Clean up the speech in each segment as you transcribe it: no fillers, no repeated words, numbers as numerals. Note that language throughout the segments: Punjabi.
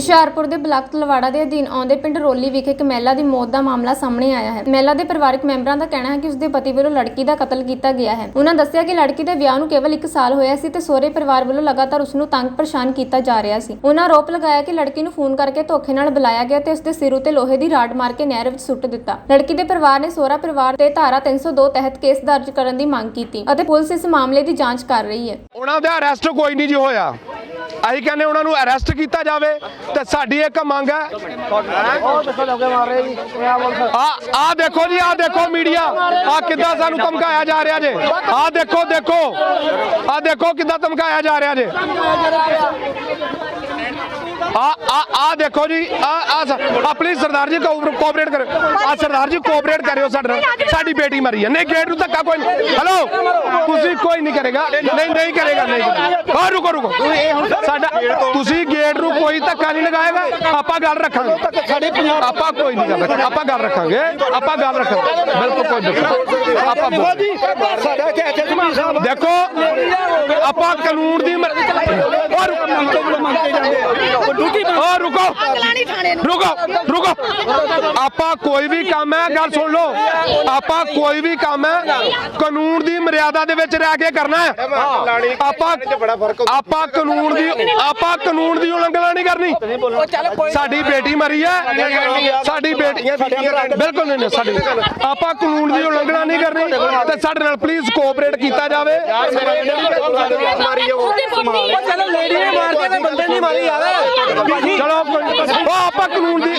ਹੁਸ਼ਿਆਰਪੁਰ ਦੇ ਬਲਾਕ ਤਲਵਾੜਾ ਦੇ ਅਧੀਨ ਆਉਂਦੇ ਪਿੰਡ ਰੋਲੀ ਵਿਖੇ ਇੱਕ ਮਹਿਲਾ ਦੀ ਮੌਤ ਦਾ ਮਾਮਲਾ ਸਾਹਮਣੇ ਆਇਆ ਹੈ। ਮਹਿਲਾ ਦੇ ਪਰਿਵਾਰਕ ਮੈਂਬਰਾਂ ਦਾ ਕਹਿਣਾ ਹੈ ਕਿ ਉਸਦੇ ਪਤੀ ਵੱਲੋਂ ਲੜਕੀ ਦਾ ਕਤਲ ਕੀਤਾ ਗਿਆ ਹੈ। ਉਹਨਾਂ ਦੱਸਿਆ ਕਿ ਲੜਕੀ ਦੇ ਵਿਆਹ ਨੂੰ ਕੇਵਲ 1 ਸਾਲ ਹੋਇਆ ਸੀ ਤੇ ਸਹੁਰੇ ਪਰਿਵਾਰ ਵੱਲੋਂ ਲਗਾਤਾਰ ਉਸ ਨੂੰ ਤੰਗ ਪਰੇਸ਼ਾਨ ਕੀਤਾ ਜਾ ਰਿਹਾ ਸੀ। ਉਹਨਾਂ ਆਰੋਪ ਲਗਾਇਆ ਕਿ ਲੜਕੀ ਨੂੰ ਫੋਨ ਕਰਕੇ ਧੋਖੇ ਨਾਲ ਬੁਲਾਇਆ ਗਿਆ ਤੇ ਉਸਦੇ ਸਿਰ ਉਤੇ ਲੋਹੇ ਦੀ ਰਾਡ ਮਾਰ ਕੇ ਨਹਿਰ ਵਿੱਚ ਸੁੱਟ ਦਿੱਤਾ। ਲੜਕੀ ਦੇ ਪਰਿਵਾਰ ਨੇ ਸਹੁਰਾ ਪਰਿਵਾਰ ਤੇ ਧਾਰਾ 302 ਤਹਿਤ ਕੇਸ ਦਰਜ ਕਰਨ ਦੀ ਮੰਗ ਕੀਤੀ ਅਤੇ ਪੁਲਿਸ ਇਸ ਮਾਮਲੇ ਦੀ ਜਾਂਚ ਕਰ ਰਹੀ ਹੈ। ਉਹਨਾਂ ਦਾ ਅਰੈਸਟ ਕੋਈ ਨਹੀਂ ਜੀ ਹੋਇਆ। ਅਸੀਂ ਕਹਿੰਦੇ ਉਹਨਾਂ ਨੂੰ ਅਰੈਸਟ ਕੀਤਾ ਜਾਵੇ ਤੇ ਸਾਡੀ ਇੱਕ ਮੰਗ ਹੈ। ਆ ਦੇਖੋ ਜੀ, ਆ ਦੇਖੋ ਮੀਡੀਆ, ਆ ਕਿੱਦਾਂ ਸਾਨੂੰ ਧਮਕਾਇਆ ਜਾ ਰਿਹਾ ਜੇ। ਆ ਦੇਖੋ ਕਿੱਦਾਂ ਧਮਕਾਇਆ ਜਾ ਰਿਹਾ ਜੇ। ਆ ਦੇਖੋ ਜੀ, ਆਪਣੀ ਸਰਦਾਰ ਜੀ ਕੋਆਪਰੇਟ ਕਰੋ। ਆ ਸਰਦਾਰ ਜੀ ਕੋਆਪਰੇਟ ਕਰਿਓ ਸਾਡੀ ਬੇਟੀ ਮਰੀ ਹੈ। ਨਹੀਂ ਗੇਟ ਨੂੰ ਧੱਕਾ ਕੋਈ ਨਹੀਂ। ਹੈਲੋ, ਤੁਸੀਂ ਕੋਈ ਨਹੀਂ ਕਰੇਗਾ। ਨਹੀਂ ਕਰੇਗਾ। ਰੁਕੋ ਸਾਡਾ ਤੁਸੀਂ ਗੇਟ ਨੂੰ ਕੋਈ ਧੱਕਾ ਨਹੀਂ ਲਗਾਏਗਾ। ਆਪਾਂ ਗੱਲ ਰੱਖਾਂਗੇ। ਆਪਾਂ ਕੋਈ ਨਹੀਂ ਗੱਲ ਰੱਖਾਂਗੇ। ਆਪਾਂ ਗੱਲ ਰੱਖਾਂਗੇ। ਬਿਲਕੁਲ ਕੋਈ ਨਹੀਂ। ਆਪਾਂ ਦੇਖੋ, ਆਪਾਂ ਕਾਨੂੰਨ ਦੀ रुको आपा कोई भी काम है, गल सुन लो, आपा कोई भी काम है कानून दी मर्यादा दे विच रह के करना है। आपा कानून दी उल्लंघना नहीं करनी। साडी बेटी मरी है, साडी बेटी बिल्कुल नहीं साडी। आपा कानून दी उल्लंघना नहीं करनी ते साडे नाल प्लीज कोऑपरेट कीता जावे। चलो आपा कानून दी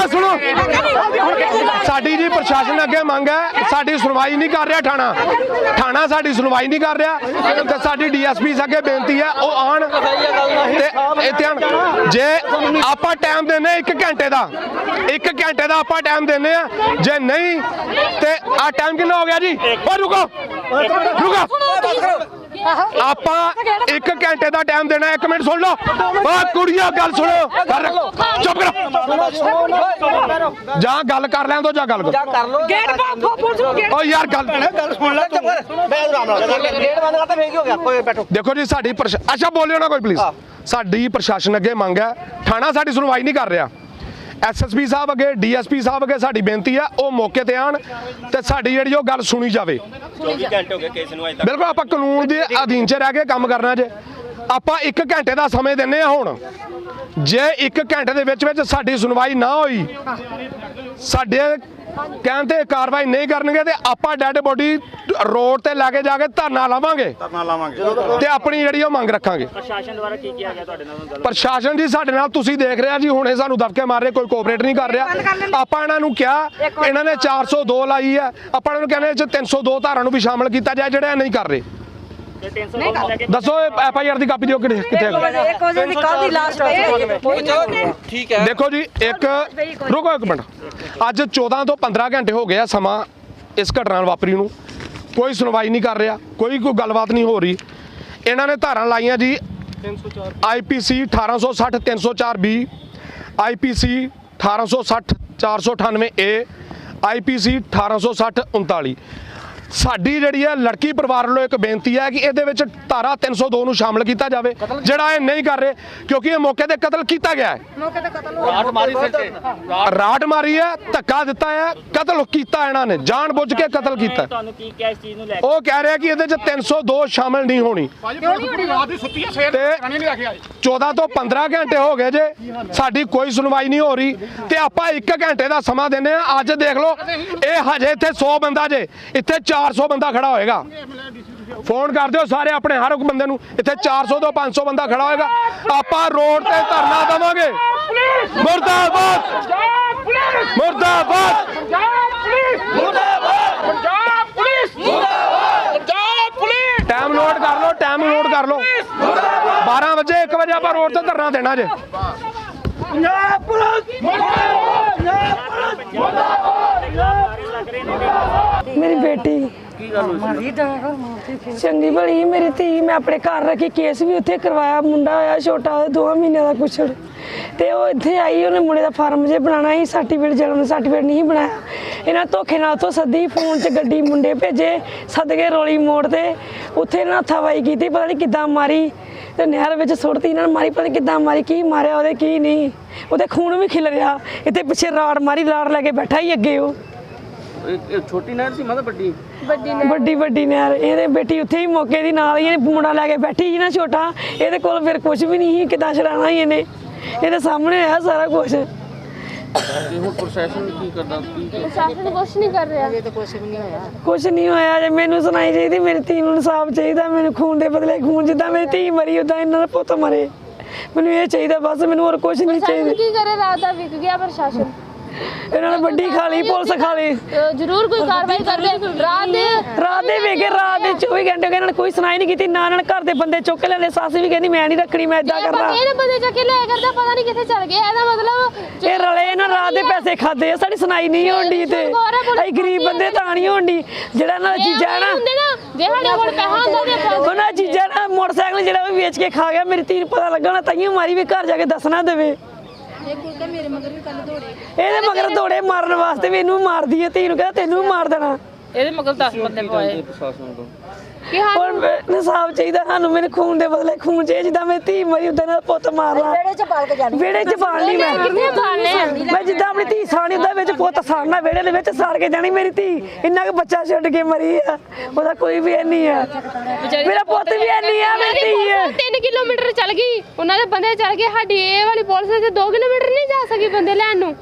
सुनो, साडी जी प्रशासन अगे मंग है, साडी सुनवाई नहीं कर रहा थाना साडी सुनवाई नहीं कर रहा ते साडी DSP अगे बेनती है वो आन जे आपा टाइम देने 1 घंटे का 1 घंटे का आपा टाइम देने जे नहीं ते आ टाइम कितना हो गया जी। रुको आपा 1 घंटे का टाइम देना। 1 मिनट सुन लो कुड़िया, गल सुनो, चुप करो, जा गल कर लें तो जा गल करो यार। देखो जी साडी अच्छा बोलियो ना कोई प्लीज। साडी प्रशासन अगे मंग है, थाना साडी सुनवाई नहीं कर रहा। SSP साहब अगे DSP साहब अगे साडी बेनती है वो मौके ते आन ते साडी जिहड़ी ओ गल सुनी जावे। बिल्कुल आपां कानून दे अधीन च रह के काम करना जे। आपां 1 घंटे का समय दिंदे आ। हुण जे 1 घंटे दे विच साडी सुनवाई ना होई, साडे कहण ते कार्रवाई नहीं करनगे ते आपां डैड बॉडी रोड ते लैके जाके धरना लावांगे ते अपनी जिहड़ी ओ मंग रखांगे। प्रशासन द्वारा की किया गया तुहाडे नाल? प्रशासन जी साडे नाल तुसीं देख रहे जी, हुणे सानूं दबके मार रहे, कोई कोऑपरेट नहीं कर रहा। आपां इन्हां नूं किहा, इन्हां ने 402 लाई है, आपां इन्हां नूं कहने 302 धारां नूं भी शामिल कीता जाए ਜਿਹੜੇ नहीं कर रहे। दसो FIR की कापी दिओ किथे। देखो जी रुको 1 मिनट, अज 14 तो 15 घंटे हो गया समा इस घटना वापरी नूं, कोई सुनवाई नहीं कर रहा, कोई गलबात नहीं हो रही। इन्होंने धारा लाइया जी IPC 1860 304 B, IPC 1860 498 A, IPC 1860 39। साडी जिहड़ी है लड़की परिवार वालों एक बेनती है कि इहदे विच धारा 302 नूं शामिल किया जाए, जिहड़ा ये नहीं कर रहे क्योंकि ये मौके ते कतल किया गया है। राट मारी है, धक्का दिता है, कतल किया इन्हां ने, जान बुझ के कतल किया। वो कह रहे हैं कि इहदे च 302 शामिल नहीं होनी। 14 तो 15 घंटे हो गए जे, साडी कोई सुनवाई नहीं हो रही ते आपां 1 घंटे का समा देने। अज देख लो ये हजे इत्थे 100 बंदा जे, इत्थे 400 बंदा खड़ा होएगा। फोन कर दो सारे अपने हर एक बंदे नूं, इत्थे 400 तो 500 बंदा खड़ा होएगा। आपां रोड ते धरना देवांगे। मुर्दाबाद मुर्दाबाद टाइम नोट कर लो 12 बजे 1 बजे आपां रोड ते धरना देना जे। मेरी बेटी चंगी भली मेरी धी, मैं अपने घर रखी, केस भी उत्थे करवाया, मुंडा होया छोटा 2 महीने का कुछ ਤੇ ਉਹ ਇੱਥੇ ਆਈ, ਉਹਨੇ ਮੁੰਡੇ ਦਾ ਫਾਰਮ ਜੇ ਬਣਾਉਣਾ ਸੀ, ਸਰਟੀਫਿਕੇਟ ਜਨਮ ਸਰਟੀਫਿਕੇਟ ਨਹੀਂ ਬਣਾਇਆ। ਇਹਨਾਂ ਧੋਖੇ ਨਾਲ ਉੱਥੋਂ ਸੱਦੀ, ਫੋਨ 'ਚ ਗੱਡੀ ਮੁੰਡੇ ਭੇਜੇ, ਸੱਦ ਕੇ ਰੋਲੀ ਮੋੜ ਤੇ ਉੱਥੇ ਇਹਨਾਂ ਹੱਥਾਵਾਈ ਕੀਤੀ, ਪਤਾ ਨਹੀਂ ਕਿੱਦਾਂ ਮਾਰੀ ਤੇ ਨਹਿਰ ਵਿੱਚ ਸੁੱਟਤੀ ਇਹਨਾਂ ਨੇ, ਮਾਰੀ ਪਤਾ ਨਹੀਂ ਕਿੱਦਾਂ ਮਾਰੀ, ਕੀ ਮਾਰਿਆ ਉਹਦੇ ਕੀ ਨਹੀਂ, ਉਹਦੇ ਖੂਨ ਵੀ ਖਿਲ ਰਿਹਾ। ਇੱਥੇ ਪਿੱਛੇ ਰਾੜ ਮਾਰੀ, ਰਾੜ ਲੈ ਕੇ ਬੈਠਾ ਹੀ ਅੱਗੇ ਉਹ। ਛੋਟੀ ਨਹਿਰ ਸੀ ਮਾਤਾ ਵੱਡੀ ਵੱਡੀ ਨਹਿਰ। ਇਹਦੇ ਬੇਟੀ ਉੱਥੇ ਹੀ ਮੌਕੇ ਦੀ ਨਾਲ ਹੀ, ਇਹ ਮੁੰਡਾ ਲੈ ਕੇ ਬੈਠੀ ਸੀ ਨਾ ਛੋਟਾ, ਇਹਦੇ ਕੋਲ ਫਿਰ ਕੁਝ ਵੀ ਨਹੀਂ ਸੀ, ਕਿੱਦਾਂ ਛਡਾਣਾ ਸੀ ਇਹਨੇ, ਇਹਦੇ ਸਾਹਮਣੇ ਹੋਇਆ ਸਾਰਾ ਕੁਝ। ਤੇ ਹੁਣ ਪ੍ਰਸ਼ਾਸਨ ਕੀ ਕਰਦਾ? ਪ੍ਰਸ਼ਾਸਨ ਕੁਛ ਨਹੀਂ ਕਰ ਰਿਹਾ। ਕੁਝ ਨਹੀਂ ਹੋਇਆ ਜੇ। ਮੈਨੂੰ ਸੁਣਾਈ ਚਾਹੀਦੀ, ਮੇਰੀ ਧੀ ਨੂੰ ਇਨਸਾਫ ਚਾਹੀਦਾ, ਮੈਨੂੰ ਖੂਨ ਦੇ ਬਦਲੇ ਖੂਨ, ਜਿੱਦਾਂ ਮੇਰੀ ਧੀ ਮਰੀ ਉਦਾਂ ਇਹਨਾਂ ਦਾ ਪੁੱਤ ਮਰੇ, ਮੈਨੂੰ ਇਹ ਚਾਹੀਦਾ ਬਸ, ਮੈਨੂੰ ਹੋਰ ਕੁਝ ਨਹੀਂ ਚਾਹੀਦਾ। ਕੀ ਕਰੇ, ਰਾਤ ਦਾ ਵਿਕ ਗਿਆ ਪ੍ਰਸ਼ਾਸਨ, ਇਹਨਾਂ ਨੇ ਵੱਡੀ ਖਾ ਲਈ, ਪੁਲਿਸ ਖਾ ਲਈ, ਜ਼ਰੂਰ ਕੋਈ ਕਾਰਵਾਈ ਕਰਦੇ। ਰਾਤ ਦੇ ਵੇਗੇ, ਰਾਤ ਦੇ 24 ਘੰਟੇ ਹੋ ਗਏ, ਇਹਨਾਂ ਨੇ ਕੋਈ ਸੁਣਾਈ ਨਹੀਂ ਕੀਤੀ ਨਾ। ਇਹਨਾਂ ਨੇ ਘਰ ਦੇ ਬੰਦੇ ਚੁੱਕ ਕੇ ਲੈਣੇ, ਸੱਸ ਵੀ ਕਹਿੰਦੀ ਮੈਂ ਨਹੀਂ ਰੱਖਣੀ, ਮੈਂ ਇਦਾਂ ਕਰਨਾ। ਇਹਨੇ ਬੰਦੇ ਚੱਕ ਕੇ ਲੈ ਕਰਦਾ, ਪਤਾ ਨਹੀਂ ਕਿੱਥੇ ਚਲ ਗਏ। ਇਹਦਾ ਮਤਲਬ ਇਹ ਰਲੇ, ਇਹਨਾਂ ਰਾਤ ਦੇ ਪੈਸੇ ਖਾਦੇ ਆ, ਸਾਡੀ ਸੁਣਾਈ ਨਹੀਂ ਹੋਣੀ ਤੇ ਅਸੀਂ ਗਰੀਬ ਬੰਦੇ ਤਾਂ ਨਹੀਂ ਹੋਣੀ। ਜਿਹੜਾ ਇਹਨਾਂ ਦਾ ਜੀਜਾ ਹੈ ਨਾ, ਜੇ ਸਾਡੇ ਕੋਲ ਪੈਸਾ ਹੁੰਦਾ ਤੇ ਉਹਨਾਂ ਜੀਜਾ ਨਾ ਮੋਟਰਸਾਈਕਲ ਜਿਹੜਾ ਉਹ ਵੇਚ ਕੇ ਖਾ ਗਿਆ, ਮੇਰੀ ਧੀ ਨੂੰ ਪਤਾ ਲੱਗਾ ਨਾ, ਤਾਈਓ ਮਾਰੀ ਵੀ ਘਰ ਜਾ ਕੇ ਦੱਸਣਾ ਦੇਵੇ। ਇਹਦੇ ਮਗਰ ਦੌੜੇ ਮਾਰਨ ਵਾਸਤੇ ਵੀ ਇਹਨੂੰ ਮਾਰਦੀ ਹੈ, ਧੀ ਨੂੰ ਕਹਿੰਦਾ ਤੈਨੂੰ ਵੀ ਮਾਰ ਦੇਣਾ। ਇਹਦੇ ਮਗਰ 10 ਬੰਦੇ ਪਵਾਏ। ਪ੍ਰਸ਼ਾਸਨ ਤੋਂ ਕਿ ਹਾਂ ਹੁਣ ਇਨਸਾਫ ਚਾਹੀਦਾ ਸਾਨੂੰ, ਮੇਰੇ ਖੂਨ ਦੇ ਬਦਲੇ ਖੂਨ ਚ, ਜਿੱਦਾਂ ਮੇਰੀ ਧੀ ਮਰੀ ਉਦਾਂ ਨਾਲ ਪੁੱਤ ਮਾਰਨਾ। ਵਿਹੜੇ ਚ ਪਾਲ ਲਈ ਮੈਂ, ਕਿੱਥੇ ਪਾਲਨੇ ਆ? ਮੈਂ ਜਿੱਦਾਂ ਆਪਣੀ ਧੀ ਸਾਣੀ ਉਦਾਂ ਵਿੱਚ ਪੁੱਤ ਸਾੜਨਾ, ਵਿਹੜੇ ਦੇ ਵਿੱਚ ਸਾੜ ਕੇ ਜਾਣੀ ਮੇਰੀ ਧੀ। ਇੰਨਾ ਕੁ ਬੱਚਾ ਛੱਡ ਕੇ ਮਰੀ ਆ, ਉਹਦਾ ਕੋਈ ਵੀ ਨਹੀਂ ਆ, ਮੇਰਾ ਪੁੱਤ ਵੀ ਨਹੀਂ ਆ, ਮੇਰੀ ਧੀ ਹੈ। 3 ਕਿਲੋਮੀਟਰ ਚੱਲ ਗਈ, ਉਹਨਾਂ ਦੇ ਬੰਦੇ ਚੱਲ ਗਏ, ਸਾਡੀ ਇਹ ਵਾਲੀ ਪੁਲਿਸ ਤੇ 2 ਕਿਲੋਮੀਟਰ ਨਹੀਂ ਜਾ ਸਕੀ ਬੰਦੇ ਲੈਣ ਨੂੰ।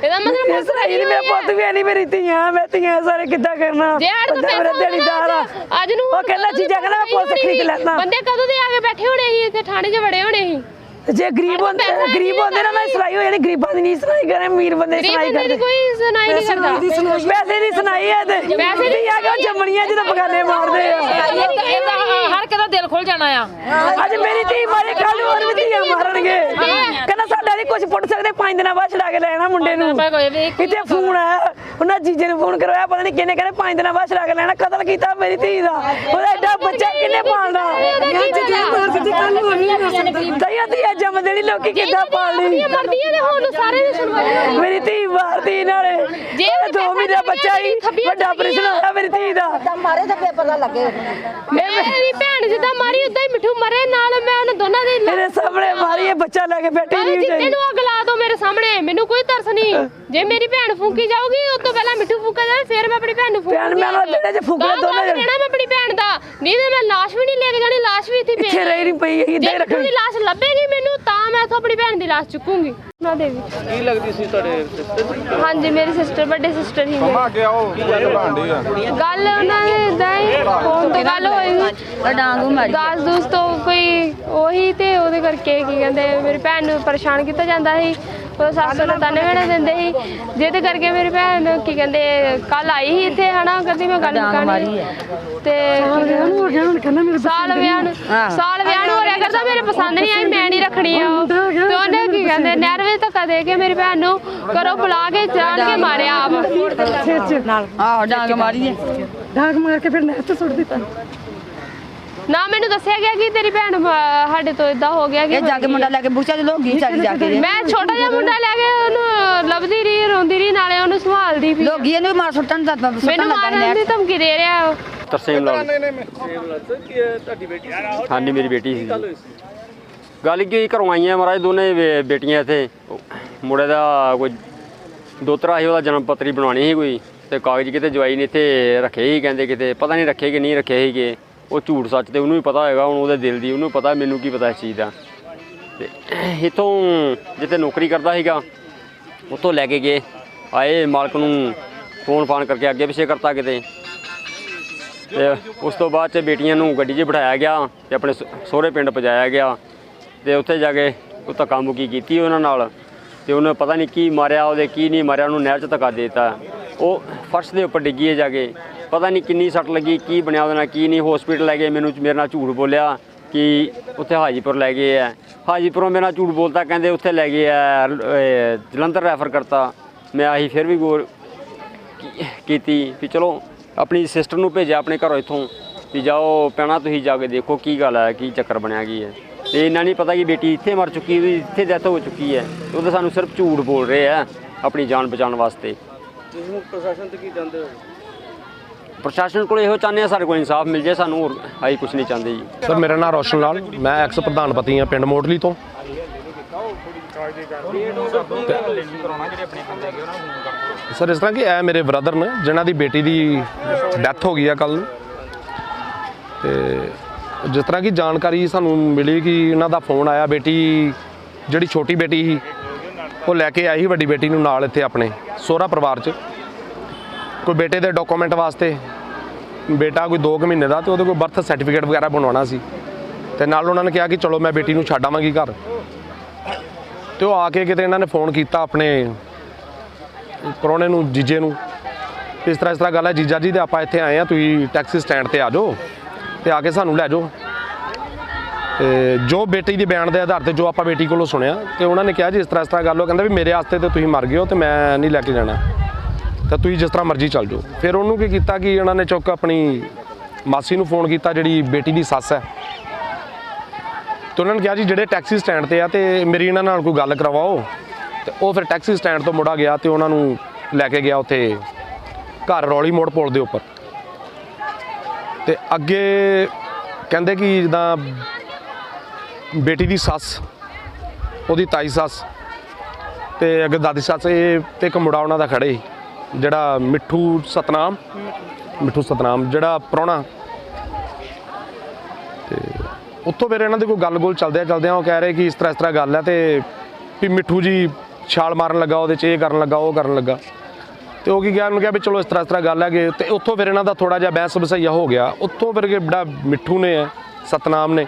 ਇਹਦਾ ਮਤਲਬ ਇਸ ਤਰ੍ਹਾਂ ਹੀ ਮੇਰਾ ਪੁੱਤ ਵੀ ਨਹੀਂ, ਮੇਰੀ ਧੀਆਂ, ਮੈਂ ਧੀਆਂ ਸਾਰੇ ਕਿੱਦਾਂ ਕਰਨਾ। ਮੇਰਾ ਦਿਹਾੜੀਦਾਰ ਆ, ਅੱਜ ਨੂੰ ਉਹ ਕਹਿੰਦਾ ਚੀਜ਼ਾਂ ਕਹਿੰਦਾ ਮੈਂ ਪੁਲਿਸ ਖਰੀਦ ਲੈਣਾ। ਬੰਦੇ ਕਦੋਂ ਦੇ ਆ ਕੇ ਬੈਠੇ ਹੋਣੇ ਸੀ ਇੱਥੇ, ਥਾਣੇ 'ਚ ਵੜੇ ਹੋਣੇ ਸੀ। ਜੇ ਗਰੀਬ ਹੁੰਦੇ ਨਾ ਮੈਂ ਸੁਣਾਈ ਹੋ ਜਾਣੀ, ਗਰੀਬਾਂ ਦੀ ਨਹੀਂ ਸੁਣਾਈ ਕਰੇ, ਅਮੀਰ ਬੰਦੇ ਸੁਣਾਈ ਕਰਦੇ। ਕੋਈ ਸੁਣਾਈ ਨਹੀਂ ਕਰਦਾ, ਪੈਸੇ ਦੀ ਸੁਣਾਈ ਹੈ ਤੇ ਪੈਸੇ ਦੀ ਆ ਕੇ ਜੰਮਣੀਆਂ ਜਦੋਂ ਬਗਾਨੇ ਮਾਰਦੇ ਆ। ਹਰ ਕਿਦਾ ਦਿਲ ਖੁੱਲ ਜਾਣਾ ਆ। ਅੱਜ ਮੇਰੀ ਧੀ ਮਾਰੇ, ਕੱਲ ਹੋਰ ਵੀ ਧੀਆਂ ਮਾਰਨਗੇ। ਕਹਿੰਦਾ ਸਾਡਾ ਨਹੀਂ ਕੁਝ ਪੁੱਟ ਸਕਦੇ, 5 ਦਿਨਾਂ ਬਾਅਦ ਛਡਾ ਕੇ ਲੈਣਾ ਮੁੰਡੇ ਨੂੰ। ਇੱਥੇ ਫੋਨ ਆਇਆ, ਉਹਨਾਂ ਜੀਜੇ ਨੂੰ ਫੋਨ ਕਰਵਾਇਆ, ਪਤਾ ਨਹੀਂ ਕਿਹਨੇ, ਕਹਿੰਦੇ 5 ਦਿਨਾਂ ਬਾਅਦ ਛਡਾ ਕੇ ਲੈਣਾ। ਕਤਲ ਕੀਤਾ ਮੇਰੀ ਧੀ ਦਾ, ਉਹਦਾ ਐਡਾ ਬੱਚਾ ਕਿੰਨੇ ਪਾਲਣਾ। ਦਈਆ ਧੀਆ ਜੰਮਦੇ ਨਹੀਂ ਲੋਕੀ ਕਿੱਦਾਂ ਪਾਲਣੀ। ਮੇਰੀ ਧੀ ਮਾਰਦੀ ਨਾਲੇ, 2 ਮਹੀਨੇ ਦਾ ਬੱਚਾ ਹੀ, ਵੱਡਾ ਆਪਰੇਸ਼ਨ ਹੋਇਆ ਮੇਰੀ ਧੀ ਦਾ। ਮਾਰੇ ਤਾਂ ਪੇਪਰ ਦਾ ਲੱਗੇ। ਮੇਰੀ ਭੈਣ ਜਿੱਦਾਂ ਮਾਰੀ ਉਦਾਂ ਹੀ ਮਿੱਠੂ ਮਰੇ ਨਾਲ, ਮੈਂ ਉਹਨਾਂ ਦੋਨਾਂ ਦੇ ਮੇਰੇ ਸਾਹਮਣੇ ਮਾਰੀ, ਇਹ ਬੱਚਾ ਲੈ ਕੇ ਬੈਠੀ ਨਹੀਂ ਜਿੱਤੇ ਚਾਹੀਦੀ। ਨੂੰ ਅੱਗ ਲਾ ਦੋ ਮੇਰੇ ਸਾਹਮਣੇ, ਮੈਨੂੰ ਕੋਈ ਤਰਸ ਨਹੀਂ। ਜੇ ਮੇਰੀ ਭੈਣ ਫੂਕੀ ਜਾਊਗੀ, ਉਸ ਤੋਂ ਪਹਿਲਾਂ ਮਿੱਠੂ ਫੂਕਾ ਜਾਵੇ, ਫਿਰ ਮੈਂ ਆਪਣੀ ਭੈਣ ਨੂੰ ਫੂਕੂਗੀ। ਭੈਣ ਮੈਂ ਉਹਦੇ ਚ ਫੂਕਣਾ ਦੋਨੇ ਜਣੇ। ਮੈਂ ਆਪਣੀ ਭੈਣ ਦਾ ਨਹੀਂ ਤੇ ਮੈਂ ਲਾਸ਼ ਵੀ ਨਹੀਂ ਲੈ ਕੇ ਜਾਣੀ, ਲਾਸ਼ ਵੀ ਇੱਥੇ ਪਈ ਇੱਥੇ ਰਹੀ ਨਹੀਂ ਪਈ, ਇੱਦਾਂ ਹੀ ਜੇ ਰੱਖਣੀ। ਲਾਸ਼ ਲੱਭੇਗੀ ਮੈਨੂੰ ਤਾਂ ਮੈਂ ਇੱਥੋਂ ਆਪਣੀ ਭੈਣ ਦੀ ਲਾਸ਼ ਚੁੱਕੂਗੀ। ਨਾ ਦੇਵੀ ਕੀ ਲੱਗਦੀ ਸੀ ਤੁਹਾਡੇ ਸਿਸਟਰ? ਹਾਂਜੀ, ਮੇਰੀ ਸਿਸਟਰ, ਵੱਡੇ ਸਿਸਟਰ ਹੀ ਆ ਗਿਆ ਉਹ ਗੱਲ ਬਣਦੀ ਆ। ਗੱਲ ਉਹਨਾਂ ਨੇ ਇਦਾਂ ਹੀ ਫੋਨ ਤੇ ਗੱਲ ਹੋਈ, ਡਾਂਗੂ ਮਾਰੀ। ਦਾਸ ਦੋਸਤ ਕੋਈ ਉਹੀ, ਤੇ ਉਹਦੇ ਕਰਕੇ ਕੀ ਕਹਿੰਦੇ ਮੇਰੀ ਭੈਣ ਨੂੰ ਪਰੇਸ਼ਾਨ ਕੀਤਾ ਜਾਂਦਾ ਸੀ। ਉਹ ਸੱਸ ਨੂੰ ਤਾਨੇ ਮੇਣੇ ਦਿੰਦੇ ਸੀ, ਜਿਹਦੇ ਕਰਕੇ ਮੇਰੀ ਭੈਣ ਕੀ ਕਹਿੰਦੇ ਕੱਲ ਆਈ ਸੀ ਇੱਥੇ, ਹਨਾ, ਕਹਿੰਦੀ ਮੈਂ ਗੱਲ ਕਰਨੀ ਤੇ ਸਾਲ ਵਿਆਹ ਨੂੰ ਹੋ ਰਿਹਾ ਕਰਦਾ, ਮੇਰੇ ਪਸੰਦ ਨਹੀਂ ਆਈ, ਮੈਂ ਨਹੀਂ ਰੱਖਣੀ ਆ ਉਹ। ਤੇ ਉਹਨੇ ਕੀ ਕਹਿੰਦੇ ਨਹਿਰ ਵਿੱਚ ਧੱਕਾ ਦੇ ਕੇ ਮੇਰੀ ਭੈਣ ਨੂੰ ਘਰੋਂ ਬੁਲਾ ਕੇ ਜਾਣ ਕੇ ਮਾਰਿਆ ਆਪ। ਆਹੋ ਡਾਂਗ ਮਾਰੀ ਹੈ, ਡਾਂਗ ਮਾਰ ਕੇ ਫਿਰ ਨਹਿਰ ਚ ਸੁੱਟ ਦਿੱਤਾ। ਨਾ ਮੈਨੂੰ ਦੱਸਿਆ ਗਿਆ ਕਿ ਤੇਰੀ ਭੈਣ ਸਾਡੇ ਤੋਂ ਇਦਾਂ ਹੋ ਗਿਆ ਕਿ ਇਹ ਜਾ ਕੇ ਮੁੰਡਾ ਲੈ ਕੇ ਬੁੱਚਾ ਚ ਲੋਗੀ ਚੱਲ ਜਾ ਕੇ। ਮੈਂ ਛੋਟਾ ਜਿਹਾ ਮੁੰਡਾ ਲੈ ਕੇ ਉਹਨੂੰ ਲੱਭਦੀ ਰਹੀ, ਰੋਂਦੀ ਰਹੀ, ਨਾਲੇ ਉਹਨੂੰ ਸੰਭਾਲਦੀ ਵੀ। ਲੋਗੀ ਇਹਨੂੰ ਮਾਰ ਸੁੱਟਣ ਦਾ ਮੈਨੂੰ ਮਾਰਨ ਦੀ ਧਮਕੀ ਦੇ ਰਿਹਾ ਉਹ। ਤਰਸੇਮ ਲਾਲ। ਤੁਹਾਡੀ ਬੇਟੀ ਹਾਂਜੀ, ਮੇਰੀ ਬੇਟੀ ਸੀ। ਗੱਲ ਕੀ ਘਰੋਂ ਆਈਆਂ ਮਹਾਰਾਜ, ਦੋਨੇ ਬੇਟੀਆਂ ਇੱਥੇ। ਮੁੰਡੇ ਦਾ ਕੋਈ ਦੋਤਰਾ ਸੀ, ਉਹਦਾ ਜਨਮ ਪੱਤਰੀ ਬਣਾਉਣੀ ਸੀ ਕੋਈ, ਤੇ ਕਾਗਜ਼ ਕਿਤੇ ਜਵਾਈ ਨੇ ਇੱਥੇ ਰੱਖੇ ਸੀ, ਕਹਿੰਦੇ ਕਿਤੇ ਪਤਾ ਨਹੀਂ ਰੱਖੇ ਕਿ ਨਹੀਂ ਰੱਖੇ ਸੀਗੇ। ਉਹ ਝੂਠ ਸੱਚ ਤੇ ਉਹਨੂੰ ਵੀ ਪਤਾ ਹੋਏਗਾ, ਹੁਣ ਉਹਦੇ ਦਿਲ ਦੀ ਉਹਨੂੰ ਪਤਾ, ਮੈਨੂੰ ਕੀ ਪਤਾ ਇਸ ਚੀਜ਼ ਦਾ। ਤੇ ਇੱਥੋਂ ਜਿੱਥੇ ਨੌਕਰੀ ਕਰਦਾ ਸੀਗਾ ਉੱਥੋਂ ਲੈ ਕੇ ਗਏ, ਆਏ ਮਾਲਕ ਨੂੰ ਫੋਨ ਫਾਨ ਕਰਕੇ ਅੱਗੇ ਪਿੱਛੇ ਕਰਤਾ ਕਿਤੇ। ਤੇ ਉਸ ਤੋਂ ਬਾਅਦ 'ਚ ਬੇਟੀਆਂ ਨੂੰ ਗੱਡੀ 'ਚ ਬਿਠਾਇਆ ਗਿਆ ਤੇ ਆਪਣੇ ਸਹੁਰੇ ਪਿੰਡ ਪਹੁੰਚਾਇਆ ਗਿਆ, ਤੇ ਉੱਥੇ ਜਾ ਕੇ ਉਹ ਧੱਕਾ ਮੁੱਕੀ ਕੀਤੀ ਉਹਨਾਂ ਨਾਲ, ਤੇ ਉਹਨੇ ਪਤਾ ਨਹੀਂ ਕੀ ਮਾਰਿਆ, ਉਹਦੇ ਕੀ ਨਹੀਂ ਮਾਰਿਆ, ਉਹਨੂੰ ਨਹਿਰ 'ਚ ਧੱਕਾ ਦੇ ਦਿੱਤਾ। ਉਹ ਫਰਸ਼ ਦੇ ਉੱਪਰ ਡਿੱਗੀ ਹੈ ਜਾ ਕੇ, ਪਤਾ ਨਹੀਂ ਕਿੰਨੀ ਸੱਟ ਲੱਗੀ, ਕੀ ਬਣਿਆ ਉਹਦੇ ਨਾਲ ਕੀ ਨਹੀਂ। ਹਸਪੀਟਲ ਲੈ ਗਏ, ਮੇਰੇ ਨਾਲ ਝੂਠ ਬੋਲਿਆ ਕਿ ਉੱਥੇ ਹਾਜੀਪੁਰ ਲੈ ਗਏ ਆ। ਹਾਜੀਪੁਰੋਂ ਮੇਰੇ ਨਾਲ ਝੂਠ ਬੋਲਤਾ, ਕਹਿੰਦੇ ਉੱਥੇ ਲੈ ਗਏ ਆ, ਜਲੰਧਰ ਰੈਫਰ ਕਰਤਾ। ਮੈਂ ਆਹੀ ਫਿਰ ਵੀ ਗੌਰ ਕੀਤੀ ਵੀ ਚਲੋ ਆਪਣੀ ਸਿਸਟਰ ਨੂੰ ਭੇਜਿਆ ਆਪਣੇ ਘਰੋਂ ਇੱਥੋਂ ਵੀ ਜਾਓ ਪੈਣਾ, ਤੁਸੀਂ ਜਾ ਕੇ ਦੇਖੋ ਕੀ ਗੱਲ ਹੈ, ਕੀ ਚੱਕਰ ਬਣਿਆ ਕੀ ਹੈ। ਤੇ ਇਹਨਾਂ ਨਹੀਂ ਪਤਾ ਕਿ ਬੇਟੀ ਇੱਥੇ ਮਰ ਚੁੱਕੀ ਉਹਦੀ ਇੱਥੇ ਡੈਥ ਹੋ ਚੁੱਕੀ ਹੈ। ਉਹ ਤਾਂ ਸਾਨੂੰ ਸਿਰਫ ਝੂਠ ਬੋਲ ਰਹੇ ਆ ਆਪਣੀ ਜਾਨ ਬਚਾਉਣ ਵਾਸਤੇ। ਤੁਸੀਂ ਹੁਣ ਪ੍ਰਸ਼ਾਸਨ ਤੇ ਕੀ ਚਾਹੁੰਦੇ ਹੋ? ਪ੍ਰਸ਼ਾਸਨ ਕੋਲ ਇਹੋ ਚਾਹੁੰਦੇ ਆ ਸਾਡੇ ਕੋਲ ਇਨਸਾਫ ਮਿਲ ਜਾਏ ਸਾਨੂੰ, ਹੋਰ ਅਸੀਂ ਕੁਝ ਨਹੀਂ ਚਾਹੁੰਦੇ ਜੀ। ਸਰ ਮੇਰਾ ਨਾਮ ਰੋਸ਼ਨ ਲਾਲ, ਮੈਂ ਐਕਸ ਪ੍ਰਧਾਨ ਪਤੀ ਹਾਂ ਪਿੰਡ ਮੋਟਲੀ ਤੋਂ। ਸਰ ਇਸ ਤਰ੍ਹਾਂ ਕਿ ਇਹ ਮੇਰੇ ਬ੍ਰਦਰ ਨੇ ਜਿਨ੍ਹਾਂ ਦੀ ਬੇਟੀ ਦੀ ਡੈਥ ਹੋ ਗਈ ਆ ਕੱਲ। ਤੇ ਜਿਸ ਤਰ੍ਹਾਂ ਕਿ ਜਾਣਕਾਰੀ ਸਾਨੂੰ ਮਿਲੀ ਕਿ ਇਹਨਾਂ ਦਾ ਫੋਨ ਆਇਆ, ਬੇਟੀ ਜਿਹੜੀ ਛੋਟੀ ਬੇਟੀ ਸੀ ਉਹ ਲੈ ਕੇ ਆਈ ਸੀ ਵੱਡੀ ਬੇਟੀ ਨੂੰ ਨਾਲ ਇੱਥੇ ਆਪਣੇ ਸਹੁਰਾ ਪਰਿਵਾਰ 'ਚ, ਕੋਈ ਬੇਟੇ ਦੇ ਡਾਕੂਮੈਂਟ ਵਾਸਤੇ। ਬੇਟਾ ਕੋਈ 2 ਮਹੀਨੇ ਦਾ ਤੇ ਉਹਦੇ ਕੋਲ ਬਰਥ ਸਰਟੀਫਿਕੇਟ ਵਗੈਰਾ ਬਣਵਾਉਣਾ ਸੀ ਤੇ ਨਾਲ ਉਹਨਾਂ ਨੇ ਕਿਹਾ ਕਿ ਚਲੋ ਮੈਂ ਬੇਟੀ ਨੂੰ ਛੱਡ ਆਵਾਂਗੀ ਘਰ। ਤੇ ਉਹ ਆ ਕੇ ਕਿਤੇ ਇਹਨਾਂ ਨੇ ਫੋਨ ਕੀਤਾ ਆਪਣੇ ਪ੍ਰਾਹੁਣੇ ਨੂੰ, ਜੀਜੇ ਨੂੰ, ਇਸ ਤਰ੍ਹਾਂ ਗੱਲ ਹੈ ਜੀਜਾ ਜੀ ਤੇ ਆਪਾਂ ਇੱਥੇ ਆਏ ਆ, ਤੁਸੀਂ ਟੈਕਸੀ ਸਟੈਂਡ ਤੇ ਆ ਜਾਓ ਤੇ ਆ ਕੇ ਸਾਨੂੰ ਲੈ ਜਾਓ। ਤੇ ਜੋ ਬੇਟੀ ਦੇ ਬਿਆਨ ਦੇ ਆਧਾਰ ਤੇ ਜੋ ਆਪਾਂ ਬੇਟੀ ਕੋਲੋਂ ਸੁਣਿਆ ਤੇ ਉਹਨਾਂ ਨੇ ਕਿਹਾ ਜੀ ਇਸ ਤਰ੍ਹਾਂ ਗੱਲ, ਉਹ ਕਹਿੰਦਾ ਵੀ ਮੇਰੇ ਵਾਸਤੇ ਤੇ ਤੁਸੀਂ ਮਰ ਗਏ ਹੋ ਤੇ ਮੈਂ ਨਹੀਂ ਲੈ ਕੇ ਜਾਣਾ, ਤਾਂ ਤੁਸੀਂ ਜਿਸ ਤਰ੍ਹਾਂ ਮਰਜ਼ੀ ਚੱਲ ਜਾਓ। ਫਿਰ ਉਹਨੂੰ ਕੀ ਕੀਤਾ ਕਿ ਉਹਨਾਂ ਨੇ ਚੁੱਕ ਆਪਣੀ ਮਾਸੀ ਨੂੰ ਫੋਨ ਕੀਤਾ ਜਿਹੜੀ ਬੇਟੀ ਦੀ ਸੱਸ ਹੈ, ਤੇ ਉਹਨਾਂ ਨੇ ਕਿਹਾ ਜੀ ਜਿਹੜੇ ਟੈਕਸੀ ਸਟੈਂਡ ਤੇ ਆ ਤੇ ਮੇਰੀ ਇਹਨਾਂ ਨਾਲ ਕੋਈ ਗੱਲ ਕਰਵਾਓ। ਤੇ ਉਹ ਫਿਰ ਟੈਕਸੀ ਸਟੈਂਡ ਤੋਂ ਮੁੜਾ ਗਿਆ ਤੇ ਉਹਨਾਂ ਨੂੰ ਲੈ ਕੇ ਗਿਆ ਉੱਥੇ ਘਰ ਰੌਲੀ ਮੋੜ ਪੁਲ ਦੇ ਉੱਪਰ। ਤੇ ਅੱਗੇ ਕਹਿੰਦੇ ਕਿ ਜਿੱਦਾਂ ਬੇਟੀ ਦੀ ਸੱਸ, ਉਹਦੀ ਤਾਈ ਸੱਸ ਤੇ ਅੱਗੇ ਦਾਦੀ ਸੱਸ, ਇਹ ਤੇ ਇੱਕ ਮੁੰਡਾ ਉਹਨਾਂ ਦਾ ਖੜੇ ਸੀ ਜਿਹੜਾ ਮਿੱਠੂ ਸਤਨਾਮ ਜਿਹੜਾ ਪ੍ਰਾਹੁਣਾ। ਤੇ ਉੱਥੋਂ ਫਿਰ ਇਹਨਾਂ ਦੀ ਕੋਈ ਗੱਲ ਚੱਲਦਿਆਂ ਉਹ ਕਹਿ ਰਹੇ ਕਿ ਇਸ ਤਰ੍ਹਾਂ ਗੱਲ ਹੈ ਤੇ ਵੀ ਮਿੱਠੂ ਜੀ ਛਾਲ ਮਾਰਨ ਲੱਗਾ ਉਹਦੇ 'ਚ, ਇਹ ਕਰਨ ਲੱਗਾ ਉਹ ਕਰਨ ਲੱਗਾ। ਤੇ ਉਹ ਕੀ ਗਿਆ, ਉਹਨੂੰ ਕਿਹਾ ਵੀ ਚਲੋ ਇਸ ਤਰ੍ਹਾਂ ਗੱਲ ਹੈ ਕਿ, ਤੇ ਉੱਥੋਂ ਫਿਰ ਇਹਨਾਂ ਦਾ ਥੋੜ੍ਹਾ ਜਿਹਾ ਬਹਿਸ ਵਸਈਆ ਹੋ ਗਿਆ। ਉੱਥੋਂ ਫਿਰ ਜਿਹੜਾ ਮਿੱਠੂ ਨੇ ਸਤਨਾਮ ਨੇ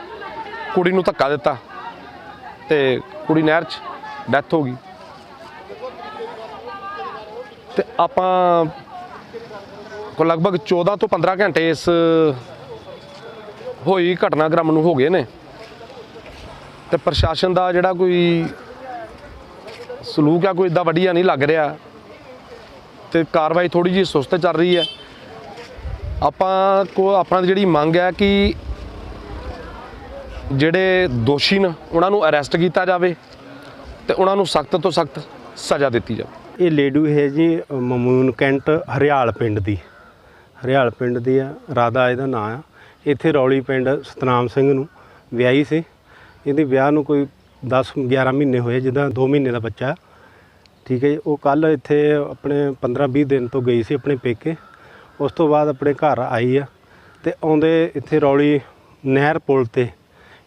ਕੁੜੀ ਨੂੰ ਧੱਕਾ ਦਿੱਤਾ ਤੇ ਕੁੜੀ ਨਹਿਰ 'ਚ ਡੈਥ ਹੋ ਗਈ। ਤੇ ਆਪਾਂ ਕੋ ਲਗਭਗ 14 ਤੋਂ 15 ਘੰਟੇ ਇਸ ਹੋਈ ਘਟਨਾਕ੍ਰਮ ਨੂੰ ਹੋ ਗਏ ਨੇ ਤੇ ਪ੍ਰਸ਼ਾਸਨ ਦਾ ਜਿਹੜਾ ਕੋਈ ਸਲੂਕ ਆ ਕੋਈ ਇੱਦਾਂ ਵਧੀਆ ਨਹੀਂ ਲੱਗ ਰਿਹਾ ਤੇ ਕਾਰਵਾਈ ਥੋੜੀ ਜਿਹੀ ਸੁਸਤ ਚੱਲ ਰਹੀ ਹੈ। ਆਪਣਾ ਜਿਹੜੀ ਮੰਗ ਹੈ ਕਿ ਜਿਹੜੇ ਦੋਸ਼ੀ ਨੇ ਉਹਨਾਂ ਨੂੰ ਅਰੈਸਟ ਕੀਤਾ ਜਾਵੇ ਤੇ ਉਹਨਾਂ ਨੂੰ ਸਖਤ ਤੋਂ ਸਖਤ ਸਜ਼ਾ ਦਿੱਤੀ ਜਾਵੇ। ਇਹ ਲੇਡੂ ਹੈ ਜੀ ਮਮੂਨ ਕੈਂਟ ਹਰਿਆਲ ਪਿੰਡ ਦੀ ਆ, ਰਾਧਾ ਇਹਦਾ ਨਾਂ ਆ। ਇੱਥੇ ਰੌਲੀ ਪਿੰਡ ਸਤਨਾਮ ਸਿੰਘ ਨੂੰ ਵਿਆਹੀ ਸੀ। ਇਹਦੇ ਵਿਆਹ ਨੂੰ ਕੋਈ 10-11 ਮਹੀਨੇ ਹੋਏ, ਜਿੱਦਾਂ 2 ਮਹੀਨੇ ਦਾ ਬੱਚਾ, ਠੀਕ ਹੈ ਜੀ। ਉਹ ਕੱਲ ਇੱਥੇ ਆਪਣੇ 15-20 ਦਿਨ ਤੋਂ ਗਈ ਸੀ ਆਪਣੇ ਪੇਕੇ। ਉਸ ਤੋਂ ਬਾਅਦ ਆਪਣੇ ਘਰ ਆਈ ਆ ਤੇ ਆਉਂਦੇ ਇੱਥੇ ਰੌਲੀ ਨਹਿਰ ਪੁਲ ਤੇ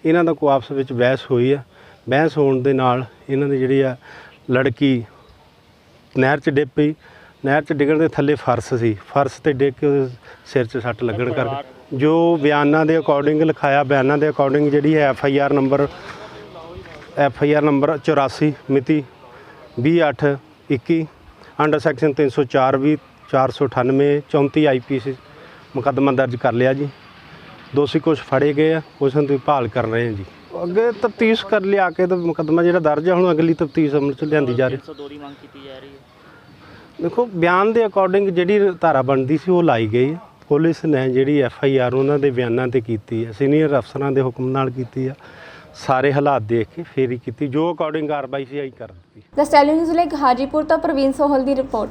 ਇਹਨਾਂ ਦਾ ਕੋਈ ਆਪਸ ਵਿੱਚ ਬਹਿਸ ਹੋਈ ਆ। ਬਹਿਸ ਹੋਣ ਦੇ ਨਾਲ ਇਹਨਾਂ ਦੀ ਜਿਹੜੀ ਆ ਲੜਕੀ ਨਹਿਰ 'ਚ ਡਿੱਗ ਪਈ। ਨਹਿਰ 'ਚ ਡਿੱਗਣ ਦੇ ਥੱਲੇ ਫਰਸ਼ ਤੇ ਡਿੱਗ ਕੇ ਉਹਦੇ ਸਿਰ 'ਚ ਸੱਟ ਲੱਗਣ ਕਰਕੇ ਜੋ ਬਿਆਨਾਂ ਦੇ ਅਕੋਰਡਿੰਗ ਲਿਖਾਇਆ, ਬਿਆਨਾਂ ਦੇ ਅਕੋਰਡਿੰਗ ਜਿਹੜੀ ਹੈ FIR ਨੰਬਰ 84 ਮਿਤੀ 20/8/21 ਅੰਡਰ ਸੈਕਸ਼ਨ 304 498 34 IPC ਮੁਕੱਦਮਾ ਦਰਜ ਕਰ ਲਿਆ ਜੀ। ਦੋਸ਼ੀ ਕੁਛ ਫੜੇ ਗਏ ਆ, ਉਸ ਨੂੰ ਭਾਲ ਕਰ ਰਹੇ ਆ ਜੀ। ਅੱਗੇ ਤਫਤੀਸ਼ ਕਰ ਲਿਆ ਕੇ ਤਾਂ ਮੁਕੱਦਮਾ ਜਿਹੜਾ ਦਰਜ ਹੈ, ਹੁਣ ਅਗਲੀ ਤਫਤੀਸ਼ ਅਮਲ 'ਚ ਲਿਆਂਦੀ ਜਾ ਰਹੀ। 102 ਦੀ ਮੰਗ ਕੀਤੀ ਜਾ ਰਹੀ ਹੈ। ਦੇਖੋ ਬਿਆਨ ਦੇ ਅਕੋਰਡਿੰਗ ਜਿਹੜੀ ਧਾਰਾ ਬਣਦੀ ਸੀ ਉਹ ਲਾਈ ਗਈ ਹੈ। ਪੁਲਿਸ ਨੇ ਜਿਹੜੀ FIR ਉਹਨਾਂ ਦੇ ਬਿਆਨਾਂ ਤੇ ਕੀਤੀ ਹੈ, ਸੀਨੀਅਰ ਅਫਸਰਾਂ ਦੇ ਹੁਕਮ ਨਾਲ ਕੀਤੀ ਆ। ਸਾਰੇ ਹਾਲਾਤ ਦੇਖ ਕੇ ਫੇਰ ਹੀ ਕੀਤੀ, ਜੋ ਅਕੋਰਡਿੰਗ ਕਾਰਵਾਈ ਸੀ ਆਈ ਕਰ ਦਿੱਤੀ। ਦ ਸਟੈਲਿੰਗ ਨਿਊਜ਼ ਲਈ ਹਾਜੀਪੁਰ ਤੋਂ ਪ੍ਰਵੀਨ ਸੋਹਲ ਦੀ ਰਿਪੋਰਟ।